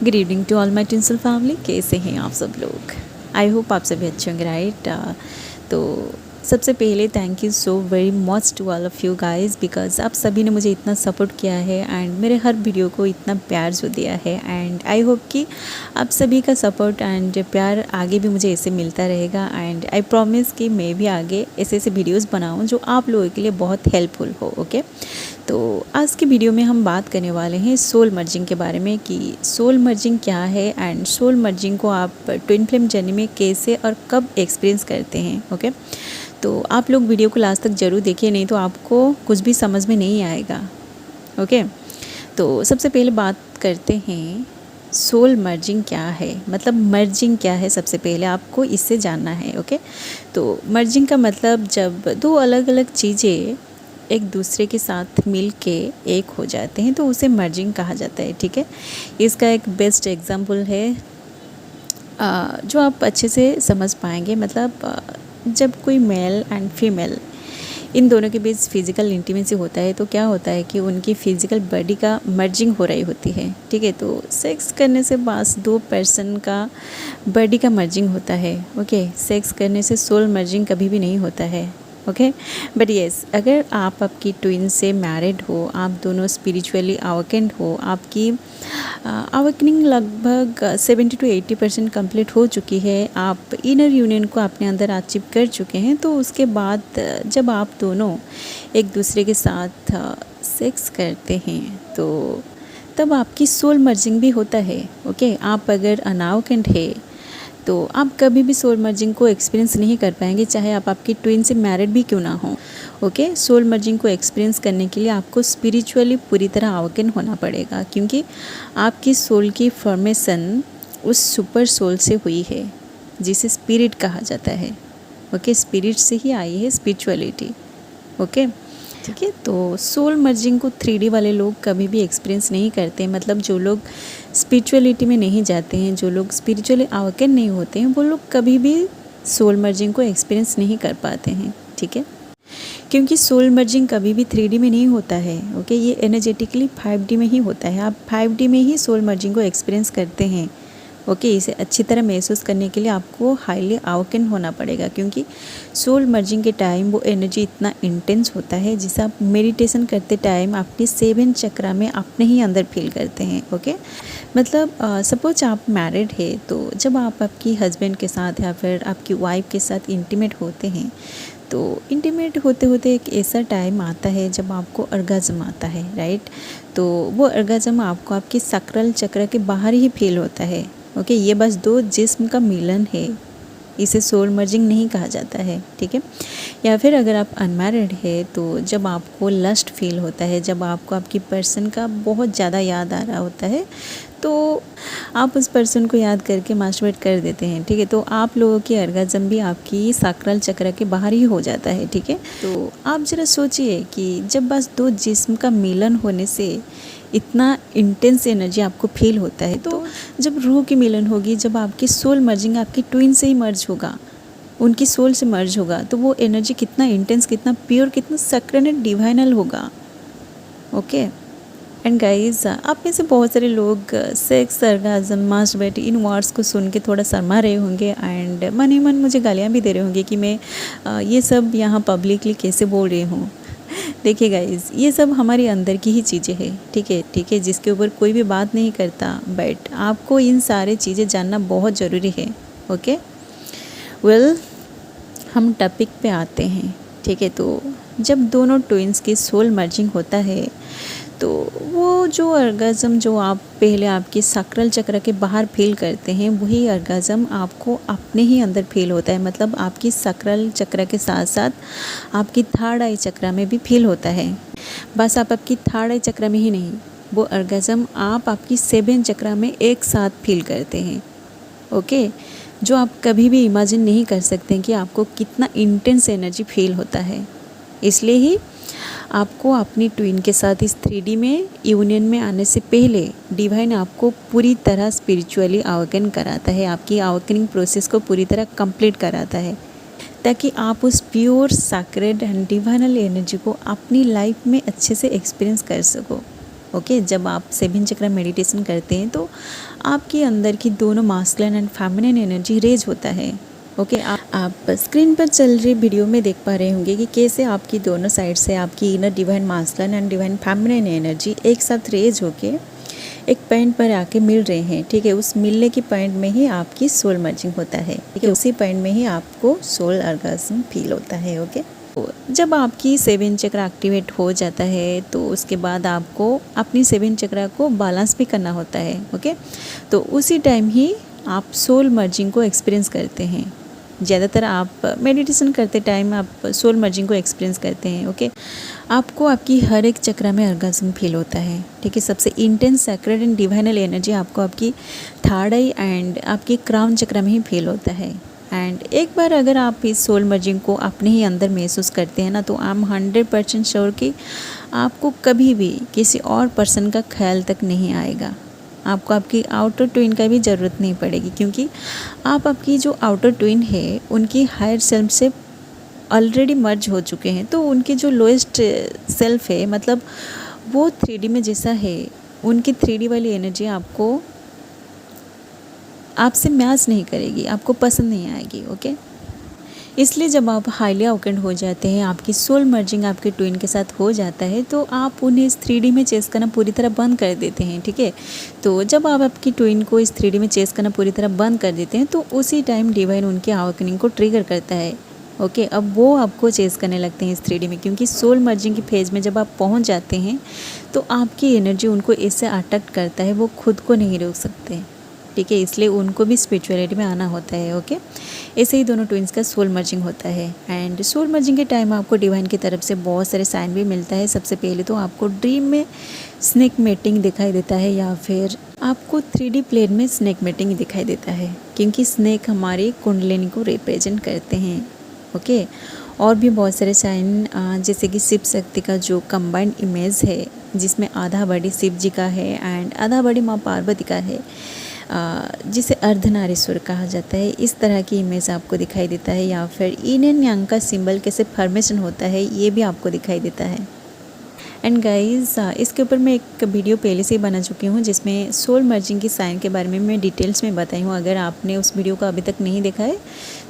Good evening to all my tinsel family. कैसे हैं आप सब लोग? आई होप आप सभी अच्छे होंगे, राइट? तो सबसे पहले thank you so very much to all of you guys, because आप सभी ने मुझे इतना सपोर्ट किया है एंड मेरे हर वीडियो को इतना प्यार जो दिया है। एंड आई होप कि आप सभी का सपोर्ट एंड प्यार आगे भी मुझे ऐसे मिलता रहेगा। एंड आई प्रॉमिस कि मैं भी आगे ऐसे ऐसे वीडियोस बनाऊं जो आप लोगों के लिए बहुत हेल्पफुल हो। ओके, तो आज की वीडियो में हम बात करने वाले हैं सोल मर्जिंग के बारे में कि सोल मर्जिंग क्या है एंड सोल मर्जिंग को आप ट्विन फ्लेम जर्नी में कैसे और कब एक्सपीरियंस करते हैं। ओके, तो आप लोग वीडियो को लास्ट तक ज़रूर देखिए, नहीं तो आपको कुछ भी समझ में नहीं आएगा। ओके, तो सबसे पहले बात करते हैं सोल मर्जिंग क्या है, मतलब मर्जिंग क्या है। सबसे पहले आपको इससे जानना है। ओके, तो मर्जिंग का मतलब जब दो अलग अलग चीज़ें एक दूसरे के साथ मिल के एक हो जाते हैं तो उसे मर्जिंग कहा जाता है। ठीक है, इसका एक बेस्ट एग्जांपल है जो आप अच्छे से समझ पाएंगे। मतलब जब कोई मेल एंड फीमेल इन दोनों के बीच फिज़िकल इंटीमेसी होता है तो क्या होता है कि उनकी फ़िज़िकल बॉडी का मर्जिंग हो रही होती है। ठीक है, तो सेक्स करने से बस दो पर्सन का बॉडी का मर्जिंग होता है। ओके, सेक्स करने से सोल मर्जिंग कभी भी नहीं होता है। ओके, बट येस, अगर आप आपकी ट्विन से मैरिड हो, आप दोनों स्पिरिचुअली अवेकेंड हो, आपकी अवेकनिंग लगभग 70 to 80% कंप्लीट हो चुकी है, आप इनर यूनियन को अपने अंदर अचीव कर चुके हैं, तो उसके बाद जब आप दोनों एक दूसरे के साथ सेक्स करते हैं तो तब आपकी सोल मर्जिंग भी होता है। ओके, आप अगर अनअवेकेंड है तो आप कभी भी सोल मर्जिंग को एक्सपीरियंस नहीं कर पाएंगे, चाहे आप आपकी ट्विन से मैरिड भी क्यों ना हो। ओके, सोल मर्जिंग को एक्सपीरियंस करने के लिए आपको स्पिरिचुअली पूरी तरह अवेकन होना पड़ेगा, क्योंकि आपकी सोल की फॉर्मेशन उस सुपर सोल से हुई है जिसे स्पिरिट कहा जाता है। ओके, स्पिरिट से ही आई है स्पिरिचुअलिटी। ओके, ठीक है, तो सोल मर्जिंग को 3D वाले लोग कभी भी एक्सपीरियंस नहीं करते। मतलब जो लोग स्पिरिचुअलिटी में नहीं जाते हैं, जो लोग स्पिरिचुअली अवेकन नहीं होते हैं, वो लोग कभी भी सोल मर्जिंग को एक्सपीरियंस नहीं कर पाते हैं। ठीक है, क्योंकि सोल मर्जिंग कभी भी 3D में नहीं होता है। ओके, ये एनर्जेटिकली 5D में ही होता है। आप 5D में ही सोल मर्जिंग को एक्सपीरियंस करते हैं। ओके, इसे अच्छी तरह महसूस करने के लिए आपको हाईली अवेकन होना पड़ेगा, क्योंकि सोल मर्जिंग के टाइम वो एनर्जी इतना इंटेंस होता है जिसे आप मेडिटेशन करते टाइम अपनी 7 चक्रा में अपने ही अंदर फील करते हैं। ओके, मतलब सपोज आप मैरिड है तो जब आप आपकी हस्बैंड के साथ या फिर आपकी वाइफ के साथ इंटीमेट होते हैं तो इंटीमेट होते होते एक ऐसा टाइम आता है जब आपको अर्गाज़म आता है, राइट? तो वो अर्गाज़म आपको आपकी सक्रल चक्र के बाहर ही फील होता है। ओके, ये बस दो जिस्म का मिलन है, इसे सोल मर्जिंग नहीं कहा जाता है। ठीक है, या फिर अगर आप अनमैरिड है तो जब आपको लस्ट फील होता है, जब आपको आपकी पर्सन का बहुत ज़्यादा याद आ रहा होता है तो आप उस पर्सन को याद करके मास्टरबेट कर देते हैं। ठीक है, तो आप लोगों की अर्गाज़म भी आपकी सक्रल चक्र के बाहर ही हो जाता है। ठीक है, तो आप ज़रा सोचिए कि जब बस दो जिस्म का मिलन होने से इतना इंटेंस एनर्जी आपको फील होता है, तो जब रूह की मिलन होगी, जब आपकी सोल मर्जिंग आपकी ट्विन से ही मर्ज होगा, उनकी सोल से मर्ज होगा, तो वो एनर्जी कितना इंटेंस, कितना प्योर, कितना सक्रेंट एंड डिवाइनल होगा। ओके, एंड गाइज, आप में से बहुत सारे लोग सेक्स, अर्गाज़म, मास्टरबेट इन वर्ड्स को सुन के थोड़ा शर्मा रहे होंगे एंड मन ही मन मुझे गालियाँ भी दे रहे होंगे कि मैं ये सब यहाँ पब्लिकली कैसे बोल रही हूँ। देखिए गाइज, ये सब हमारे अंदर की ही चीज़ें हैं। ठीक है, ठीक है, जिसके ऊपर कोई भी बात नहीं करता, बट आपको इन सारे चीज़ें जानना बहुत ज़रूरी है। ओके, वेल, हम टॉपिक पे आते हैं। ठीक है, तो जब दोनों ट्विन्स की सोल मर्जिंग होता है तो वो जो अर्गाज़म जो आप पहले आपकी सक्रल चक्र के बाहर फील करते हैं, वही अर्गाज़म आपको अपने ही अंदर फील होता है। मतलब आपकी सक्रल चक्र के साथ साथ आपकी थर्ड आई चक्र में भी फील होता है। बस आप आपकी थर्ड आई चक्र में ही नहीं, वो अर्गाज़म आप आपकी 7 चक्र में एक साथ फील करते हैं। ओके, जो आप कभी भी इमेजिन नहीं कर सकते कि आपको कितना इंटेंस एनर्जी फील होता है। इसलिए ही आपको अपनी ट्विन के साथ इस 3D में यूनियन में आने से पहले डिवाइन आपको पूरी तरह स्पिरिचुअली अवेकन कराता है, आपकी अवेकनिंग प्रोसेस को पूरी तरह कंप्लीट कराता है, ताकि आप उस प्योर सैक्रेड एंड डिवाइनल एनर्जी को अपनी लाइफ में अच्छे से एक्सपीरियंस कर सको। ओके जब आप 7 चक्र मेडिटेशन करते हैं तो आपके अंदर की दोनों masculine and feminine energy raise होता है। ओके आप स्क्रीन पर चल रही वीडियो में देख पा रहे होंगे कि कैसे आपकी दोनों साइड से आपकी inner divine masculine and divine feminine energy एक साथ रेज होके एक पॉइंट पर आके मिल रहे हैं। ठीक है, उस मिलने की पॉइंट में ही आपकी सोल मर्जिंग होता है। ठीक है, उसी पॉइंट में ही आपको सोल ऑर्गेज्म फील होता है। ओके जब आपकी 7 चक्र एक्टिवेट हो जाता है तो उसके बाद आपको अपनी 7 चक्र को बैलेंस भी करना होता है। ओके तो उसी टाइम ही आप सोल मर्जिंग को एक्सपीरियंस करते हैं। ज़्यादातर आप मेडिटेशन करते टाइम आप सोल मर्जिंग को एक्सपीरियंस करते हैं। ओके आपको आपकी हर एक चक्र में ऑर्गेज्म फील होता है। ठीक है, सबसे इंटेंस सैक्रेड एंड डिवाइनल एनर्जी आपको आपकी थर्ड आई एंड आपकी क्राउन चक्र में ही फील होता है। एंड एक बार अगर आप इस सोल मर्जिंग को अपने ही अंदर महसूस करते हैं ना, तो आई एम 100% श्योर कि आपको कभी भी किसी और पर्सन का ख्याल तक नहीं आएगा। आपको आपकी आउटर ट्विन का भी ज़रूरत नहीं पड़ेगी, क्योंकि आप आपकी जो आउटर ट्विन है उनकी हायर सेल्फ से ऑलरेडी मर्ज हो चुके हैं। तो उनकी जो लोएस्ट सेल्फ है, मतलब वो 3D में जैसा है, उनकी 3D वाली एनर्जी आपको आपसे मैच नहीं करेगी, आपको पसंद नहीं आएगी। ओके इसलिए जब आप हाईली अवेकेंड हो जाते हैं, आपकी सोल मर्जिंग आपके ट्विन के साथ हो जाता है, तो आप उन्हें इस 3D में चेस करना पूरी तरह बंद कर देते हैं। ठीक है, तो जब आप आपकी ट्विन को इस 3D में चेस करना पूरी तरह बंद कर देते हैं, तो उसी टाइम डिवाइन उनके अवेकनिंग को ट्रिगर करता है। ओके अब वो आपको चेस करने लगते हैं इस 3D में, क्योंकि सोल मर्जिंग की फेज़ में जब आप पहुंच जाते हैं तो आपकी एनर्जी उनको इससे अट्रैक्ट करता है, वो खुद को नहीं रोक सकते। ठीक है, इसलिए उनको भी स्पिरिचुअलिटी में आना होता है। ओके ऐसे ही दोनों ट्विंस का सोल मर्जिंग होता है। एंड सोल मर्जिंग के टाइम आपको डिवाइन की तरफ से बहुत सारे साइन भी मिलता है। सबसे पहले तो आपको ड्रीम में स्नेक मेटिंग दिखाई देता है, या फिर आपको 3D प्लेन में स्नेक मेटिंग दिखाई देता है, क्योंकि स्नेक हमारी कुंडलिनी को रिप्रेजेंट करते हैं। ओके और भी बहुत सारे साइन, जैसे कि शिव शक्ति का जो कंबाइंड इमेज है, जिसमें आधा बॉडी शिव जी का है एंड आधा बॉडी माँ पार्वती का है, जिसे अर्धनारीश्वर कहा जाता है, इस तरह की इमेज आपको दिखाई देता है। या फिर यिन एंड यांग का सिंबल कैसे फॉर्मेशन होता है, ये भी आपको दिखाई देता है। एंड गाइस इसके ऊपर मैं एक वीडियो पहले से ही बना चुकी हूँ, जिसमें सोल मर्जिंग की साइन के बारे में मैं डिटेल्स में बताई हूँ। अगर आपने उस वीडियो को अभी तक नहीं देखा है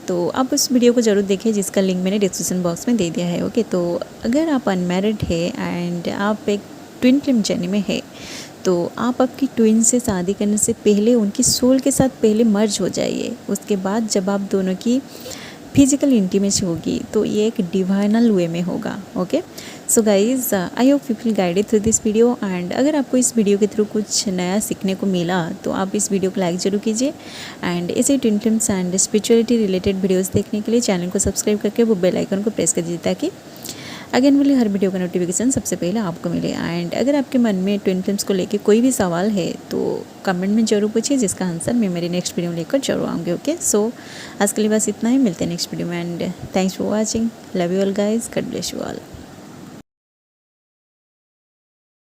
तो आप उस वीडियो को ज़रूर देखें, जिसका लिंक मैंने डिस्क्रिप्शन बॉक्स में दे दिया है। ओके तो अगर आप अनमैरिड है एंड आप एक ट्विन फ्लेम जर्नी में है, तो आप आपकी ट्विन से शादी करने से पहले उनकी सोल के साथ पहले मर्ज हो जाइए। उसके बाद जब आप दोनों की फिजिकल इंटीमेसी होगी तो ये एक डिवाइनल वे में होगा। Okay so guys I hope you feel guided through this video. And अगर आपको इस वीडियो के थ्रू कुछ नया सीखने को मिला तो आप इस वीडियो को लाइक ज़रूर कीजिए। एंड ऐसे twin flames and spirituality related videos देखने के लिए चैनल को सब्सक्राइब करके वो बेल आइकन को प्रेस कर दीजिए, ताकि अगेन वाली हर वीडियो का नोटिफिकेशन सबसे पहले आपको मिले। एंड अगर आपके मन में ट्विन फ्लेम्स को लेके कोई भी सवाल है तो कमेंट में ज़रूर पूछिए, जिसका आंसर मैं मेरी नेक्स्ट वीडियो में लेकर जरूर आऊँगी। ओके सो आज के लिए बस इतना ही, मिलते हैं नेक्स्ट वीडियो में। And thanks for watching, love you all guys, God bless you all.